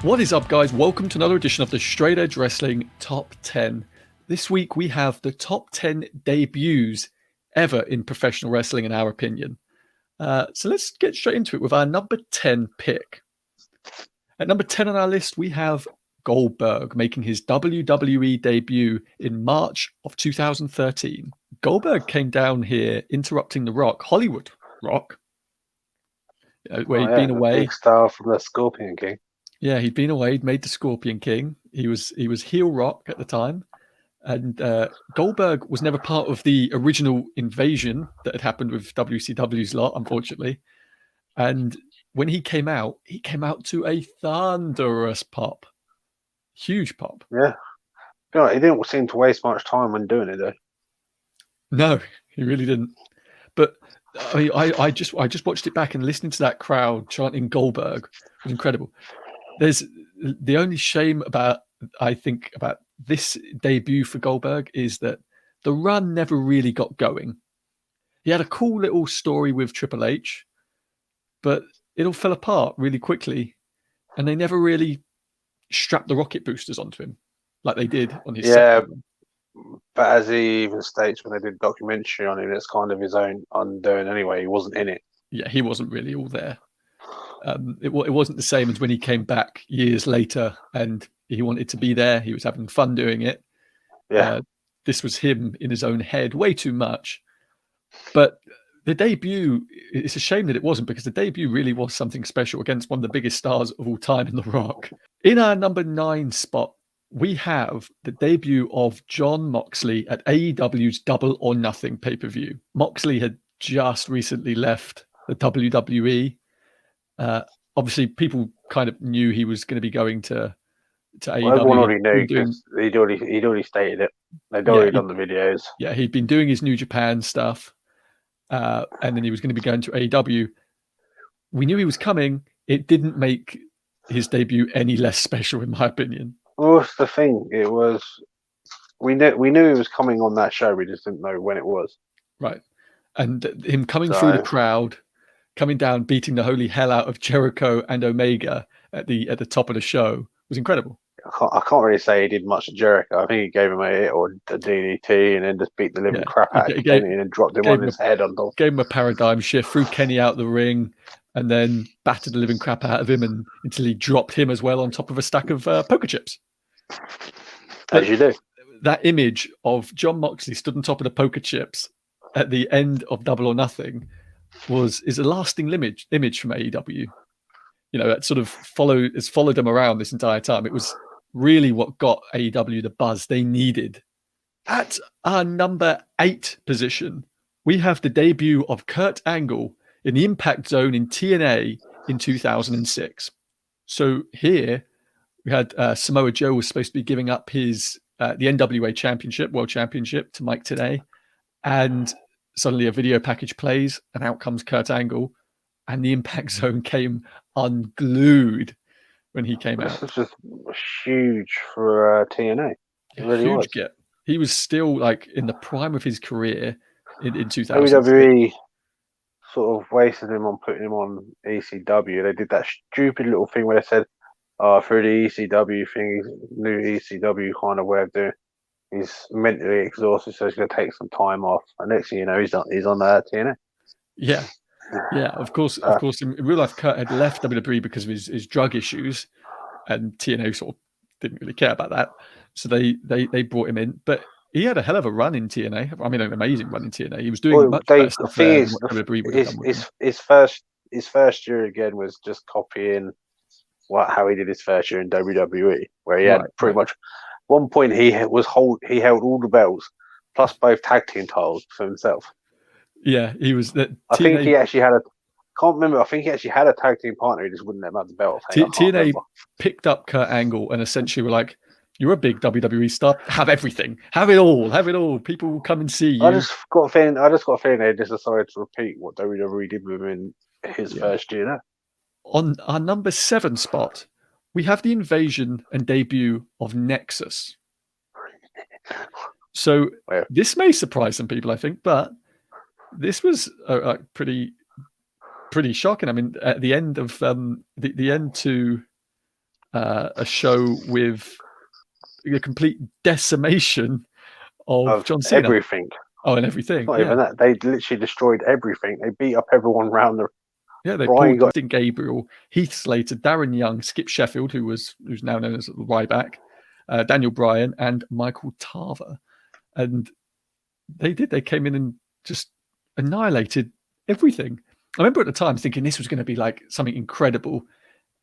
What is up, guys? Welcome to another edition of the Straight Edge Wrestling Top 10. This week we have the top 10 debuts ever in professional wrestling, in our opinion. So let's get straight into it with our number 10 pick. At number 10 on our list, we have Goldberg making his WWE debut in March of 2013. Goldberg came down here interrupting The Rock, Hollywood Rock, where he'd been away. Big star from the Scorpion King. Yeah, he'd been away, he'd made the Scorpion King. He was heel Rock at the time. And Goldberg was never part of the original invasion that had happened with WCW's lot, unfortunately. And when he came out to a thunderous pop. Huge pop. Yeah. He didn't seem to waste much time when doing it, though. No, he really didn't. But I mean, I just watched it back, and listening to that crowd chanting Goldberg was incredible. There's the only shame about this debut for Goldberg is that the run never really got going. He had a cool little story with Triple H, but it all fell apart really quickly, and they never really strapped the rocket boosters onto him like they did on his second run. But as he even states when they did a documentary on him, it's kind of his own undoing anyway. He wasn't in it. Yeah, he wasn't really all there. It wasn't the same as when he came back years later and he wanted to be there. He was having fun doing it. Yeah. This was him in his own head, way too much. But the debut, it's a shame that it wasn't, because the debut really was something special against one of the biggest stars of all time in The Rock. In our number 9 spot, we have the debut of Jon Moxley at AEW's Double or Nothing pay-per-view. Moxley had just recently left the WWE. Obviously, people kind of knew he was going to be going to AEW. Everyone already knew because he'd already stated it. They'd already done the videos. Yeah, he'd been doing his New Japan stuff, and then he was going to be going to AEW. We knew he was coming. It didn't make his debut any less special, in my opinion. Well, that's the thing. It was we knew he was coming on that show. We just didn't know when it was. Right, and him coming through the crowd, coming down, beating the holy hell out of Jericho and Omega at the top of the show was incredible. I can't really say he did much to Jericho. I think he gave him a hit or a DDT and then just beat the living crap out of Kenny and then dropped him on his head on top. Gave him a paradigm shift, threw Kenny out the ring, and then battered the living crap out of him until he dropped him as well on top of a stack of poker chips. As you do. That image of Jon Moxley stood on top of the poker chips at the end of Double or Nothing is a lasting image from AEW. You know, that sort of followed them around this entire time. It was really what got AEW the buzz they needed. At our number 8 position, we have the debut of Kurt Angle in the Impact Zone in TNA in 2006. So here we had Samoa Joe was supposed to be giving up his the NWA Championship, World Championship, to Mike Tenay, and suddenly a video package plays, and out comes Kurt Angle, and the Impact Zone came unglued when he came out. This was just huge for TNA. It really huge was. Get. He was still like in the prime of his career in 2000. WWE sort of wasted him on putting him on ECW. They did that stupid little thing where they said, through the ECW thing, new ECW kind of way of doing. He's mentally exhausted, so he's going to take some time off. And next thing you know, he's on TNA. Yeah. Yeah, of course. In real life, Kurt had left WWE because of his drug issues, and TNA sort of didn't really care about that. So they brought him in, but he had a hell of a run in TNA. I mean, an amazing run in TNA. He was doing much better stuff there than what WWE would have done with him. His first year again was just copying how he did his first year in WWE, where he had pretty much. One point he held all the belts plus both tag team titles for himself. Yeah, he was that. I think he actually had can't remember. I think he actually had a tag team partner. He just wouldn't let him have the belt. TNA picked up Kurt Angle and essentially were like, "You're a big WWE star. Have everything. Have it all. Have it all. People will come and see you." I just got a feeling they just decided to repeat what WWE did with him in his first year. On our number 7 spot, we have the invasion and debut of Nexus. So this may surprise some people, I think, but this was pretty shocking. I mean, at the end of the end to a show with a complete decimation of John Cena. Everything. Oh, and everything. It's not even that. They literally destroyed everything. They beat up everyone around the. Yeah, they pulled Gabriel, Heath Slater, Darren Young, Skip Sheffield, who's now known as Ryback, Daniel Bryan, and Michael Tarver. And they came in and just annihilated everything. I remember at the time thinking this was going to be like something incredible.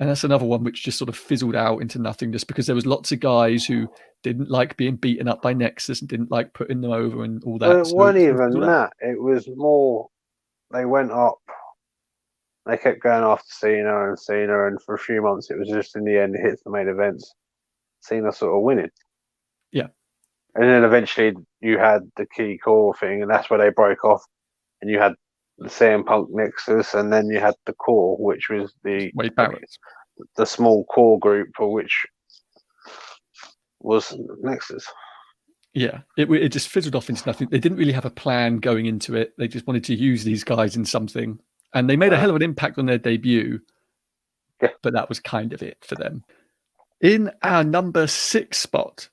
And that's another one which just sort of fizzled out into nothing, just because there was lots of guys who didn't like being beaten up by Nexus and didn't like putting them over and all that. Well, it wasn't even that. It was more, they went up, they kept going after Cena, and for a few months it was just in the end it hits the main events, Cena sort of winning. Yeah. And then eventually you had the key core thing, and that's where they broke off, and you had the CM Punk Nexus, and then you had the core, which was the Wade Barrett, the small core group, for which was Nexus. Yeah, it just fizzled off into nothing. They didn't really have a plan going into it. They just wanted to use these guys in something, and they made a hell of an impact on their debut. Yeah. But that was kind of it for them. In our number 6 spot,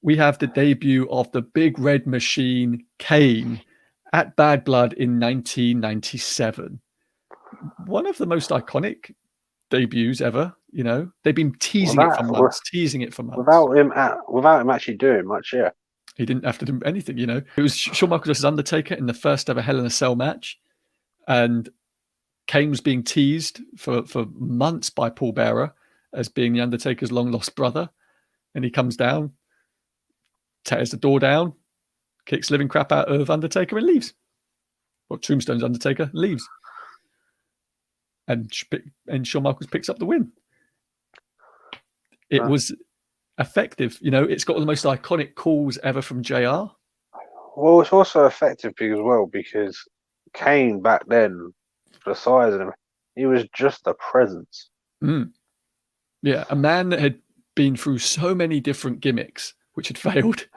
we have the debut of the Big Red Machine, Kane, at Bad Blood in 1997. One of the most iconic debuts ever. You know, they've been teasing it for months. Without him actually doing much, yeah. He didn't have to do anything, you know. It was Shawn Michaels versus Undertaker in the first ever Hell in a Cell match, and Kane was being teased for months by Paul Bearer as being the Undertaker's long lost brother, and he comes down, tears the door down, kicks living crap out of Undertaker, and leaves. Well, Tombstone's Undertaker leaves, and Shawn Michaels picks up the win. It was effective. You know, it's got the most iconic calls ever from JR. Well, it's also effective because Kane back then, for the size of him, he was just a presence. Yeah, a man that had been through so many different gimmicks which had failed,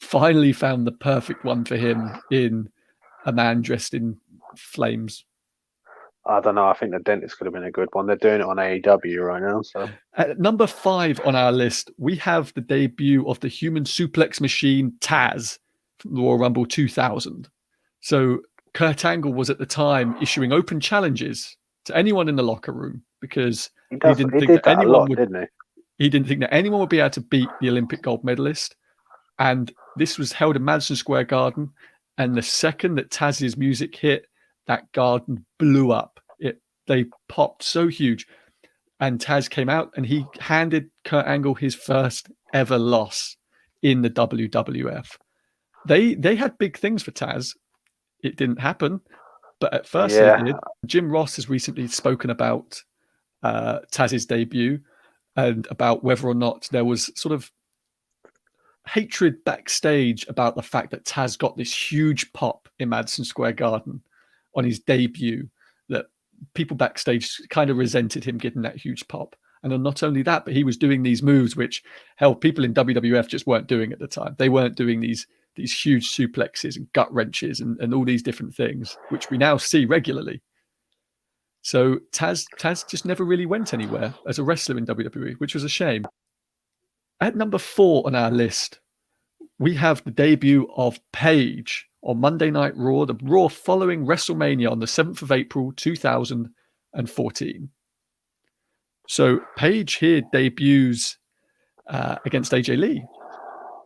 finally found the perfect one for him in a man dressed in flames. I don't know. I think the Dentist could have been a good one. They're doing it on AEW right now. So at number 5 on our list, we have the debut of the Human Suplex Machine, Taz, from the Royal Rumble 2000. So Kurt Angle was at the time issuing open challenges to anyone in the locker room because he didn't think that anyone would be able to beat the Olympic gold medalist. And this was held in Madison Square Garden. And the second that Taz's music hit, that garden blew up. They popped so huge. And Taz came out and he handed Kurt Angle his first ever loss in the WWF. They had big things for Taz. It didn't happen, but at first they did. Jim Ross has recently spoken about Taz's debut and about whether or not there was sort of hatred backstage about the fact that Taz got this huge pop in Madison Square Garden on his debut, that people backstage kind of resented him getting that huge pop. And not only that, but he was doing these moves which, hell, people in WWF just weren't doing at the time. They weren't doing these huge suplexes and gut wrenches and all these different things, which we now see regularly. So Taz just never really went anywhere as a wrestler in WWE, which was a shame. At number 4 on our list, we have the debut of Paige on Monday Night Raw, the Raw following WrestleMania on the 7th of April, 2014. So Paige here debuts against AJ Lee.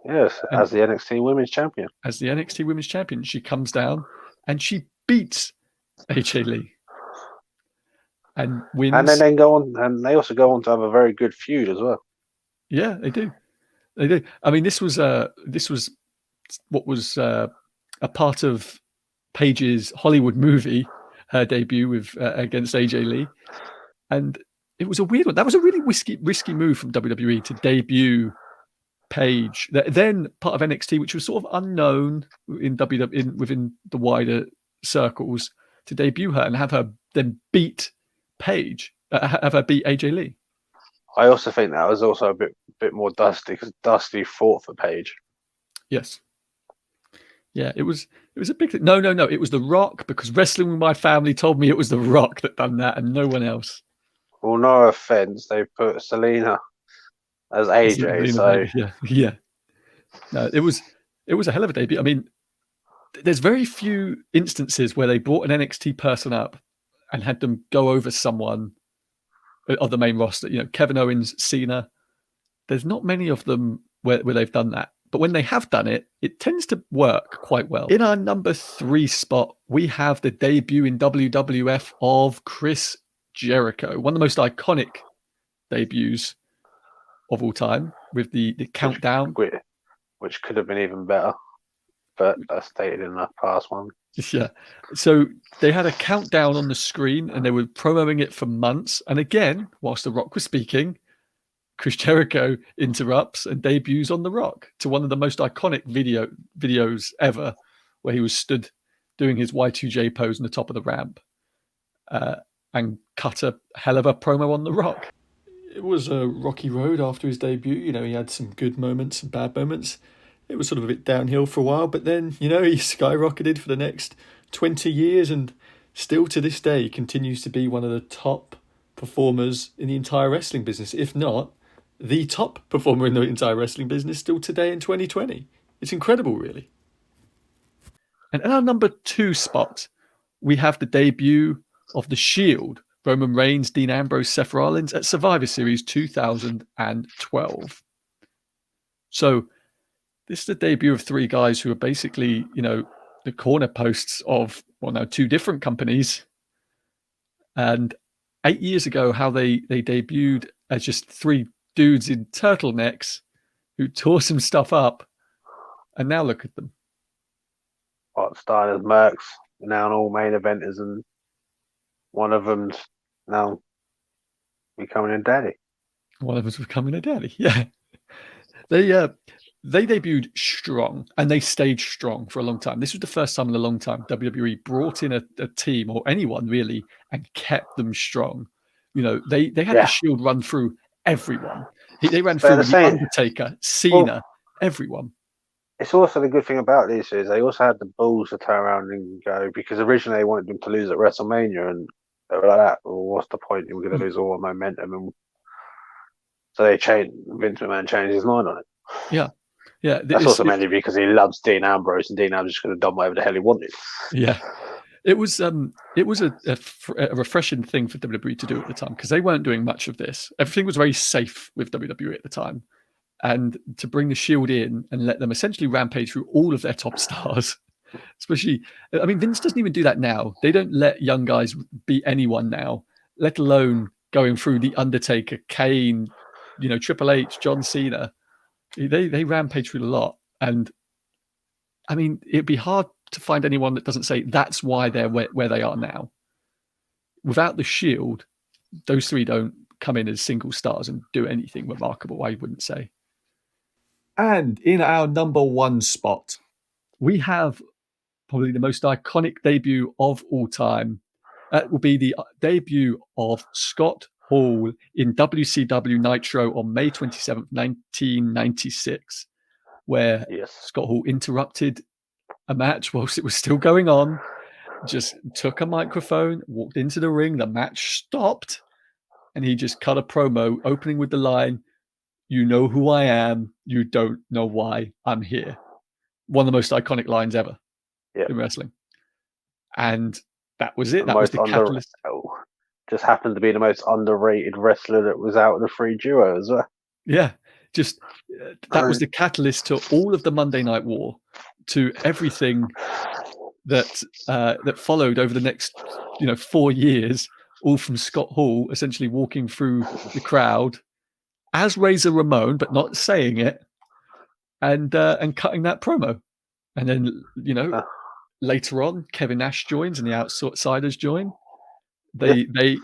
Yes, as the NXT Women's Champion. As the NXT Women's Champion. She comes down and she beats AJ Lee. And wins. And then they go on, and they also go on to have a very good feud as well. Yeah, they do. They do. I mean, this was what was a part of Paige's Hollywood movie, her debut with against AJ Lee, and it was a weird one. That was a really risky move from WWE to debut Paige, then part of NXT, which was sort of unknown in within the wider circles, to debut her and have her then beat Paige, have her beat AJ Lee. I also think that was also a bit more Dusty, because Dusty fought for Paige. Yes. Yeah, it was a big thing. No, it was The Rock, because Wrestling with My Family told me it was The Rock that done that and no one else. Well, no offense, they put Selena as AJ, so yeah. No, it was a hell of a debut. I mean, there's very few instances where they brought an NXT person up and had them go over someone of the main roster. You know, Kevin Owens, Cena. There's not many of them where they've done that. But when they have done it, it tends to work quite well. In our number 3 spot, we have the debut in WWF of Chris Jericho, one of the most iconic debuts of all time, with the countdown. Which could have been even better, but that's stated in the past one. Yeah. So they had a countdown on the screen and they were promoting it for months. And again, whilst The Rock was speaking, Chris Jericho interrupts and debuts on The Rock to one of the most iconic videos ever, where he was stood doing his Y2J pose on the top of the ramp and cut a hell of a promo on The Rock. It was a rocky road after his debut. You know, he had some good moments and bad moments. It was sort of a bit downhill for a while, but then, you know, he skyrocketed for the next 20 years and still to this day continues to be one of the top performers in the entire wrestling business, if not the top performer in the entire wrestling business still today in 2020. It's incredible, really. And in our number 2 spot, we have the debut of The Shield, Roman Reigns, Dean Ambrose, Seth Rollins at Survivor Series 2012. So this is the debut of 3 guys who are basically, you know, the corner posts of, 2 different companies. And 8 years ago, how they debuted as just 3 dudes in turtlenecks who tore some stuff up. And now look at them. Starting as Mercs, now all main eventers, and one of them's now becoming a daddy. One of them's becoming a daddy, yeah. They debuted strong and they stayed strong for a long time. This was the first time in a long time WWE brought in a team or anyone really and kept them strong. You know, they had the Shield run through everyone. They ran through the Undertaker, Cena, everyone. It's also the good thing about this is they also had the balls to turn around and go, because originally they wanted them to lose at WrestleMania, and they were like that. Well, what's the point? We're going to lose all our momentum. And so Vince McMahon changed his mind on it. Yeah. Yeah. That's also mainly because he loves Dean Ambrose, and Dean Ambrose just could have done whatever the hell he wanted. Yeah. It was a refreshing thing for WWE to do at the time, because they weren't doing much of this. Everything was very safe with WWE at the time. And to bring the Shield in and let them essentially rampage through all of their top stars, especially, I mean, Vince doesn't even do that now. They don't let young guys beat anyone now, let alone going through the Undertaker, Kane, you know, Triple H, John Cena. They rampage through a lot. And I mean, it'd be hard to find anyone that doesn't say that's why they're where they are now. Without the Shield, those 3 don't come in as single stars and do anything remarkable, I wouldn't say. And in our number 1 spot, we have probably the most iconic debut of all time. That will be the debut of Scott Hall in WCW Nitro on May 27th, 1996, where Scott Hall interrupted a match whilst it was still going on, just took a microphone, walked into the ring, the match stopped, and he just cut a promo opening with the line, "You know who I am, you don't know why I'm here." One of the most iconic lines ever in wrestling. And that was it. That was the catalyst. Just happened to be the most underrated wrestler that was out of the 3 duo as well. Yeah, just that was the catalyst to all of the Monday Night War, to everything that followed over the next 4 years, all from Scott Hall essentially walking through the crowd as Razor Ramon, but not saying it, and cutting that promo. And then, later on, Kevin Nash joins and the Outsiders join. They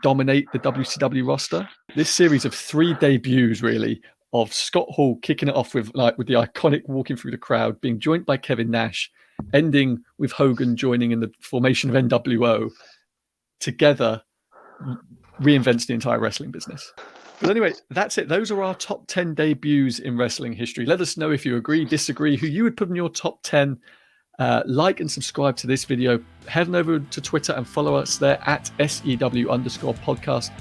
dominate the WCW roster. This series of 3 debuts, really, of Scott Hall kicking it off with the iconic walking through the crowd, being joined by Kevin Nash, ending with Hogan joining in the formation of NWO, together reinvents the entire wrestling business. But anyway, that's it. Those are our top 10 debuts in wrestling history. Let us know if you agree, disagree, who you would put in your top 10. Like and subscribe to this video. Head on over to Twitter and follow us there at SEW_podcast.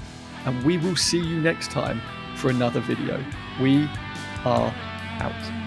and we will see you next time for another video. We are out.